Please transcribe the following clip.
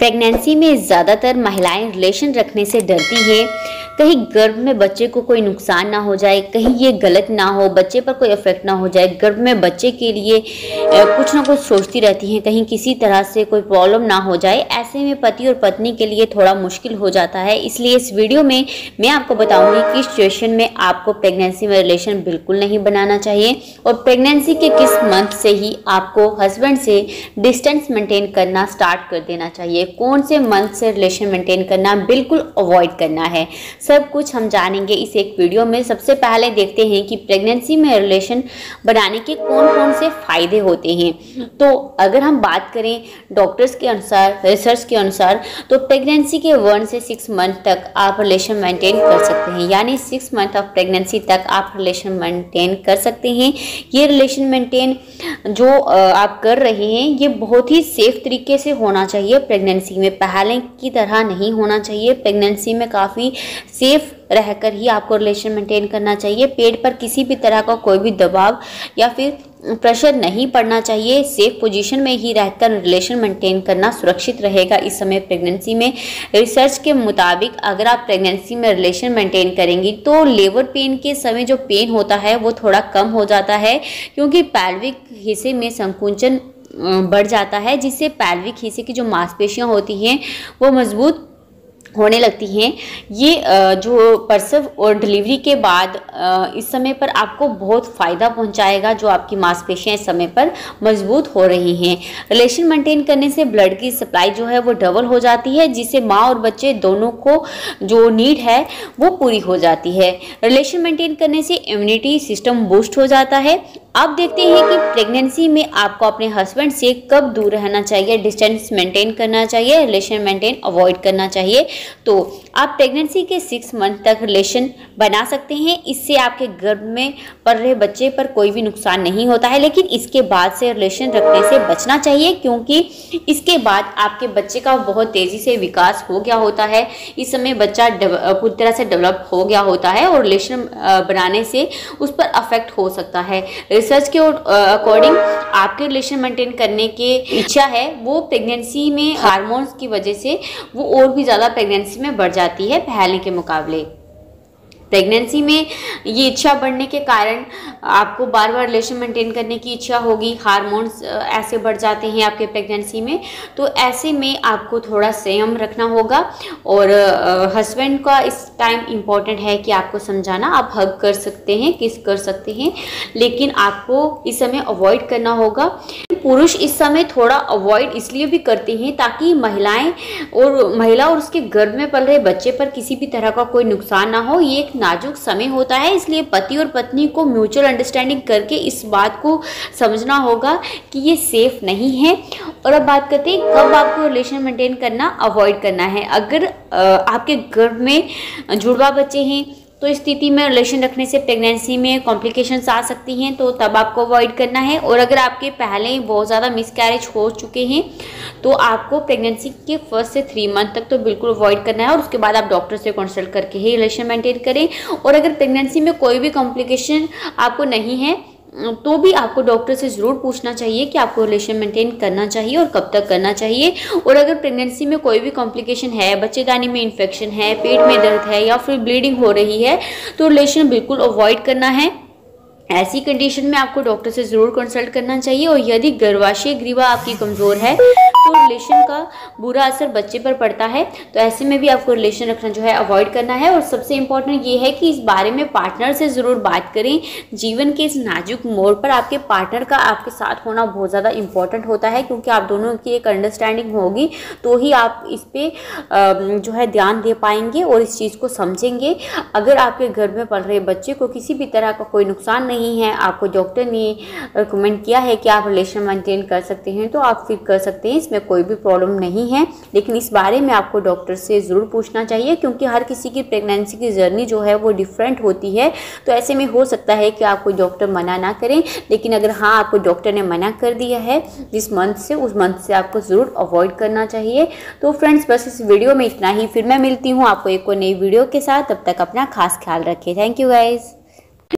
Pregnancy में ज़्यादातर महिलाएं रिलेशन रखने से डरती हैं, कहीं गर्भ में बच्चे को कोई नुकसान ना हो जाए, कहीं ये गलत ना हो, बच्चे पर कोई इफेक्ट ना हो जाए। गर्भ में बच्चे के लिए कुछ ना कुछ सोचती रहती हैं, कहीं किसी तरह से कोई प्रॉब्लम ना हो जाए। ऐसे में पति और पत्नी के लिए थोड़ा मुश्किल हो जाता है। इसलिए इस वीडियो में मैं आपको बताऊंगी कि सिचुएशन में आपको प्रेगनेंसी में रिलेशन बिल्कुल नहीं बनाना चाहिए और प्रेगनेंसी के किस मंथ से ही आपको हस्बैंड से डिस्टेंस मेंटेन करना स्टार्ट कर देना चाहिए, कौन से मंथ से रिलेशन मेंटेन करना बिल्कुल अवॉइड करना है, सब कुछ हम जानेंगे इस एक वीडियो में। सबसे पहले देखते हैं कि प्रेगनेंसी में रिलेशन बनाने के कौन कौन से फायदे होते हैं। तो अगर हम बात करें डॉक्टर्स के अनुसार, रिसर्च के अनुसार, तो प्रेगनेंसी के 1 से 6 मंथ तक आप रिलेशन मेंटेन कर सकते हैं, यानी 6 मंथ ऑफ प्रेगनेंसी तक आप रिलेशन मेंटेन कर सकते हैं। ये रिलेशन मेंटेन जो आप कर रहे हैं ये बहुत ही सेफ तरीके से होना चाहिए। प्रेगनेंसी में पहले की तरह नहीं होना चाहिए। प्रेगनेंसी में काफ़ी सेफ रहकर ही आपको रिलेशन मेंटेन करना चाहिए। पेट पर किसी भी तरह का कोई भी दबाव या फिर प्रेशर नहीं पड़ना चाहिए। सेफ पोजीशन में ही रहकर रिलेशन मेंटेन करना सुरक्षित रहेगा इस समय प्रेगनेंसी में। रिसर्च के मुताबिक अगर आप प्रेगनेंसी में रिलेशन मेंटेन करेंगी तो लेबर पेन के समय जो पेन होता है वो थोड़ा कम हो जाता है, क्योंकि पैल्विक हिस्से में संकुचन बढ़ जाता है, जिससे पैल्विक हिस्से की जो मांसपेशियां होती हैं वो मजबूत होने लगती हैं। ये जो प्रसव और डिलीवरी के बाद इस समय पर आपको बहुत फ़ायदा पहुंचाएगा, जो आपकी मांसपेशियां इस समय पर मजबूत हो रही हैं। रिलेशन मेंटेन करने से ब्लड की सप्लाई जो है वो डबल हो जाती है, जिससे माँ और बच्चे दोनों को जो नीड है वो पूरी हो जाती है। रिलेशन मेंटेन करने से इम्यूनिटी सिस्टम बूस्ट हो जाता है। अब देखते हैं कि प्रेगनेंसी में आपको अपने हस्बैंड से कब दूर रहना चाहिए, डिस्टेंस मेंटेन करना चाहिए, रिलेशन मेंटेन अवॉइड करना चाहिए। तो आप प्रेगनेंसी के 6 मंथ तक रिलेशन बना सकते हैं। इससे आपके गर्भ में पल रहे बच्चे पर कोई भी नुकसान नहीं होता है, लेकिन इसके बाद से रिलेशन रखने से बचना चाहिए, क्योंकि इसके बाद आपके बच्चे का बहुत तेज़ी से विकास हो गया होता है। इस समय बच्चा पूरी तरह से डेवलप हो गया होता है और रिलेशन बनाने से उस पर अफेक्ट हो सकता है। रिसर्च के अकॉर्डिंग आपके रिलेशन मेंटेन करने की इच्छा है वो प्रेगनेंसी में हार्मोन्स की वजह से वो और भी ज़्यादा प्रेगनेंसी में बढ़ जाती है पहले के मुकाबले। प्रेगनेंसी में ये इच्छा बढ़ने के कारण आपको बार बार रिलेशन मेंटेन करने की इच्छा होगी। हार्मोन्स ऐसे बढ़ जाते हैं आपके प्रेगनेंसी में, तो ऐसे में आपको थोड़ा संयम रखना होगा। और हस्बैंड का इस टाइम इम्पॉर्टेंट है कि आपको समझाना। आप हग कर सकते हैं, किस कर सकते हैं, लेकिन आपको इस समय अवॉइड करना होगा। पुरुष इस समय थोड़ा अवॉइड इसलिए भी करते हैं ताकि महिला और उसके गर्भ में पल रहे बच्चे पर किसी भी तरह का कोई नुकसान ना हो। ये एक नाजुक समय होता है, इसलिए पति और पत्नी को म्यूचुअल अंडरस्टैंडिंग करके इस बात को समझना होगा कि ये सेफ नहीं है। और अब बात करते हैं कब आपको रिलेशन मेंटेन करना अवॉइड करना है। अगर आपके गर्भ में जुड़वा बच्चे हैं तो इस स्थिति में रिलेशन रखने से प्रेगनेंसी में कॉम्प्लिकेशंस आ सकती हैं, तो तब आपको अवॉइड करना है। और अगर आपके पहले ही बहुत ज़्यादा मिसकैरेज हो चुके हैं तो आपको प्रेगनेंसी के 1 से 3 मंथ तक तो बिल्कुल अवॉइड करना है और उसके बाद आप डॉक्टर से कंसल्ट करके ही रिलेशन मेंटेन करें। और अगर प्रेगनेंसी में कोई भी कॉम्प्लिकेशन आपको नहीं है तो भी आपको डॉक्टर से ज़रूर पूछना चाहिए कि आपको रिलेशन मेंटेन करना चाहिए और कब तक करना चाहिए। और अगर प्रेगनेंसी में कोई भी कॉम्प्लिकेशन है, बच्चेदानी में इन्फेक्शन है, पेट में दर्द है या फिर ब्लीडिंग हो रही है, तो रिलेशन बिल्कुल अवॉइड करना है। ऐसी कंडीशन में आपको डॉक्टर से ज़रूर कंसल्ट करना चाहिए। और यदि गर्भाशय ग्रीवा आपकी कमज़ोर है तो रिलेशन का बुरा असर बच्चे पर पड़ता है, तो ऐसे में भी आपको रिलेशन रखना जो है अवॉइड करना है। और सबसे इम्पॉर्टेंट ये है कि इस बारे में पार्टनर से ज़रूर बात करें। जीवन के इस नाजुक मोड़ पर आपके पार्टनर का आपके साथ होना बहुत ज़्यादा इम्पॉर्टेंट होता है, क्योंकि आप दोनों की एक अंडरस्टैंडिंग होगी तो ही आप इस पर जो है ध्यान दे पाएंगे और इस चीज़ को समझेंगे। अगर आपके घर में पल रहे बच्चे को किसी भी तरह का कोई नुकसान नहीं है, आपको डॉक्टर ने रिकमेंड किया है कि आप रिलेशन मेंटेन कर सकते हैं, तो आप फिर कर सकते हैं, इसमें कोई भी प्रॉब्लम नहीं है। लेकिन इस बारे में आपको डॉक्टर से ज़रूर पूछना चाहिए, क्योंकि हर किसी की प्रेगनेंसी की जर्नी जो है वो डिफरेंट होती है। तो ऐसे में हो सकता है कि आपको डॉक्टर मना ना करें, लेकिन अगर हाँ आपको डॉक्टर ने मना कर दिया है जिस मंथ से, उस मंथ से आपको ज़रूर अवॉइड करना चाहिए। तो फ्रेंड्स बस इस वीडियो में इतना ही, फिर मैं मिलती हूँ आपको एक और नई वीडियो के साथ। तब तक अपना खास ख्याल रखें। Thank you guys.